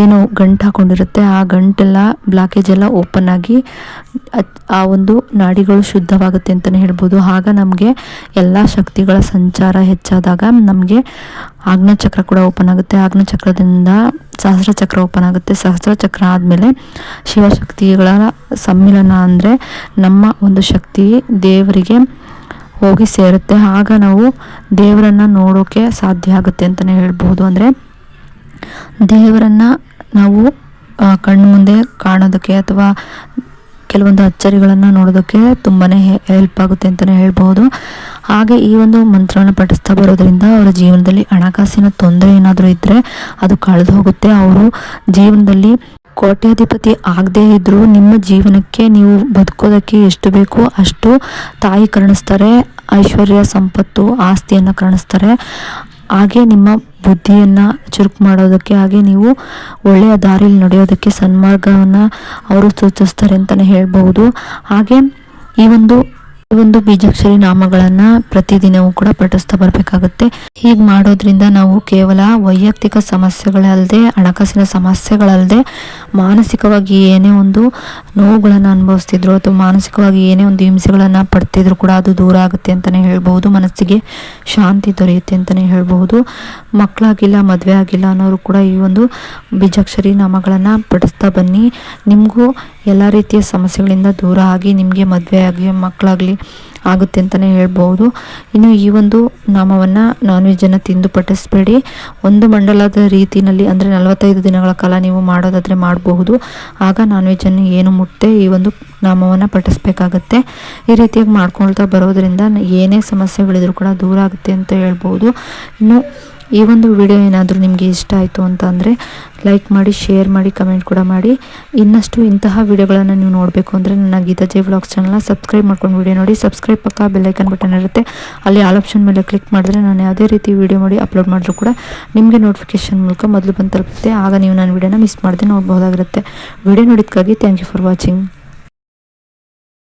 ಏನು ಗಂಟು ಹಾಕೊಂಡಿರುತ್ತೆ ಆ ಗಂಟೆಲ್ಲ ಬ್ಲಾಕೇಜ್ ಎಲ್ಲ ಓಪನ್ ಆಗಿ ಆ ಒಂದು ನಾಡಿಗಳು ಶುದ್ಧವಾಗುತ್ತೆ ಅಂತಲೇ ಹೇಳ್ಬೋದು. ಆಗ ನಮಗೆ ಎಲ್ಲ ಶಕ್ತಿಗಳ ಸಂಚಾರ ಹೆಚ್ಚಾದಾಗ ನಮಗೆ ಆಜ್ಞಾಚಕ್ರ ಕೂಡ ಓಪನ್ ಆಗುತ್ತೆ. ಆಜ್ಞಾಚಕ್ರದಿಂದ ಸಹಸ್ರ ಚಕ್ರ ಓಪನ್ ಆಗುತ್ತೆ. ಸಹಸ್ರ ಚಕ್ರ ಆದಮೇಲೆ ಶಿವಶಕ್ತಿಗಳ ಸಮ್ಮಿಲನ ಅಂದರೆ ನಮ್ಮ ಒಂದು ಶಕ್ತಿ ದೇವರಿಗೆ ಹೋಗಿ ಸೇರುತ್ತೆ. ಆಗ ನಾವು ದೇವರನ್ನು ನೋಡೋಕ್ಕೆ ಸಾಧ್ಯ ಆಗುತ್ತೆ ಅಂತಲೇ ಹೇಳ್ಬೋದು. ಅಂದರೆ ದೇವರನ್ನು ನಾವು ಕಣ್ಣು ಮುಂದೆ ಕಾಣೋದಕ್ಕೆ ಅಥವಾ ಕೆಲವೊಂದು ಅಚ್ಚರಿಗಳನ್ನು ನೋಡೋದಕ್ಕೆ ತುಂಬಾ ಹೆಲ್ಪ್ ಆಗುತ್ತೆ ಅಂತಲೇ ಹೇಳ್ಬೋದು. ಹಾಗೆ ಈ ಒಂದು ಮಂತ್ರವನ್ನು ಪಠಿಸ್ತಾ ಬರೋದ್ರಿಂದ ಅವರ ಜೀವನದಲ್ಲಿ ಹಣಕಾಸಿನ ತೊಂದರೆ ಏನಾದರೂ ಇದ್ದರೆ ಅದು ಕಳೆದು ಹೋಗುತ್ತೆ. ಅವರು ಜೀವನದಲ್ಲಿ ಕೋಟ್ಯಾಧಿಪತಿ ಆಗದೇ ಇದ್ದರೂ ನಿಮ್ಮ ಜೀವನಕ್ಕೆ ನೀವು ಬದುಕೋದಕ್ಕೆ ಎಷ್ಟು ಬೇಕೋ ಅಷ್ಟು ತಾಯಿ ಕರುಣಿಸ್ತಾರೆ. ಐಶ್ವರ್ಯ, ಸಂಪತ್ತು, ಆಸ್ತಿಯನ್ನು ಕರುಣಿಸ್ತಾರೆ. ಹಾಗೆ ನಿಮ್ಮ ಬುದ್ಧಿಯನ್ನು ಚುರುಕು ಮಾಡೋದಕ್ಕೆ, ಹಾಗೆ ನೀವು ಒಳ್ಳೆಯ ದಾರಿಯಲ್ಲಿ ನಡೆಯೋದಕ್ಕೆ ಸನ್ಮಾರ್ಗವನ್ನು ಅವರು ಸೂಚಿಸ್ತಾರೆ ಅಂತಲೇ ಹೇಳ್ಬಹುದು. ಹಾಗೆ ಈ ಒಂದು ಬೀಜಾಕ್ಷರಿ ನಾಮಗಳನ್ನು ಪ್ರತಿದಿನವೂ ಕೂಡ ಪಠಿಸ್ತಾ ಬರಬೇಕಾಗುತ್ತೆ. ಹೀಗೆ ಮಾಡೋದ್ರಿಂದ ನಾವು ಕೇವಲ ವೈಯಕ್ತಿಕ ಸಮಸ್ಯೆಗಳಲ್ಲದೆ, ಹಣಕಾಸಿನ ಸಮಸ್ಯೆಗಳಲ್ಲದೆ, ಮಾನಸಿಕವಾಗಿ ಏನೇ ಒಂದು ನೋವುಗಳನ್ನು ಅನುಭವಿಸ್ತಿದ್ರು ಅಥವಾ ಮಾನಸಿಕವಾಗಿ ಏನೇ ಒಂದು ಹಿಂಸೆಗಳನ್ನು ಪಡ್ತಿದ್ರು ಕೂಡ ಅದು ದೂರ ಆಗುತ್ತೆ ಅಂತಲೇ ಹೇಳ್ಬಹುದು. ಮನಸ್ಸಿಗೆ ಶಾಂತಿ ದೊರೆಯುತ್ತೆ ಅಂತಲೇ ಹೇಳ್ಬಹುದು. ಮಕ್ಕಳಾಗಿಲ್ಲ, ಮದುವೆ ಆಗಿಲ್ಲ ಅನ್ನೋರು ಕೂಡ ಈ ಒಂದು ಬೀಜಾಕ್ಷರಿ ನಾಮಗಳನ್ನು ಪಠಿಸ್ತಾ ಬನ್ನಿ. ನಿಮಗೂ ಎಲ್ಲ ರೀತಿಯ ಸಮಸ್ಯೆಗಳಿಂದ ದೂರ ಆಗಿ ನಿಮಗೆ ಮದುವೆ ಆಗಿ ಮಕ್ಕಳಾಗಲಿ ಆಗುತ್ತೆ ಅಂತಲೇ ಹೇಳ್ಬೋದು. ಇನ್ನು ಈ ಒಂದು ನಾಮವನ್ನು ನಾನ್ ವೆಜ್ಜನ್ನು ತಿಂದು ಪಠಿಸಬೇಡಿ. ಒಂದು ಮಂಡಲದ ರೀತಿಯಲ್ಲಿ ಅಂದರೆ 45 ದಿನಗಳ ಕಾಲ ನೀವು ಮಾಡೋದಾದರೆ ಮಾಡಬಹುದು. ಆಗ ನಾನ್ ವೆಜ್ಜನ್ನು ಏನು ಮುಟ್ಟದೆ ಈ ಒಂದು ನಾಮವನ್ನು ಪಠಿಸ್ಬೇಕಾಗತ್ತೆ. ಈ ರೀತಿಯಾಗಿ ಮಾಡ್ಕೊಳ್ತಾ ಬರೋದ್ರಿಂದ ಏನೇ ಸಮಸ್ಯೆಗಳಿದ್ರು ಕೂಡ ದೂರ ಆಗುತ್ತೆ ಅಂತ ಹೇಳ್ಬೋದು. ಇನ್ನು ಈ ಒಂದು ವಿಡಿಯೋ ಏನಾದರೂ ನಿಮಗೆ ಇಷ್ಟ ಆಯಿತು ಅಂತ ಅಂದರೆ ಲೈಕ್ ಮಾಡಿ, ಶೇರ್ ಮಾಡಿ, ಕಮೆಂಟ್ ಕೂಡ ಮಾಡಿ. ಇನ್ನಷ್ಟು ಇಂತಹ ವಿಡಿಯೋಗಳನ್ನು ನೀವು ನೋಡಬೇಕು ಅಂದರೆ ನನ್ನ ಗೀತಾ ಜೆ ವ್ಲಾಗ್ಸ್ ಚಾನಲ್ನ ಸಬ್ಸ್ಕ್ರೈಬ್ ಮಾಡ್ಕೊಂಡು ವಿಡಿಯೋ ನೋಡಿ. ಸಬ್ಸ್ಕ್ರೈಬ್ ಪಕ್ಕ ಬೆಲ್ಲೈಕನ್ ಬಟನ್ ಇರುತ್ತೆ, ಅಲ್ಲಿ ಆಲ್ ಆಪ್ಷನ್ ಮೇಲೆ ಕ್ಲಿಕ್ ಮಾಡಿದ್ರೆ ನಾನು ಯಾವುದೇ ರೀತಿ ವಿಡಿಯೋ ಮಾಡಿ ಅಪ್ಲೋಡ್ ಮಾಡಿದ್ರು ಕೂಡ ನಿಮಗೆ ನೋಟಿಫಿಕೇಶನ್ ಮೂಲಕ ಮೊದಲು ಬಂದು ತಲುಪುತ್ತೆ. ಆಗ ನೀವು ನನ್ನ ವಿಡಿಯೋನ ಮಿಸ್ ಮಾಡದೆ ನೋಡಬಹುದಾಗಿರುತ್ತೆ. ವಿಡಿಯೋ ನೋಡಿದ್ದಕ್ಕಾಗಿ ಥ್ಯಾಂಕ್ ಯು ಫಾರ್ ವಾಚಿಂಗ್.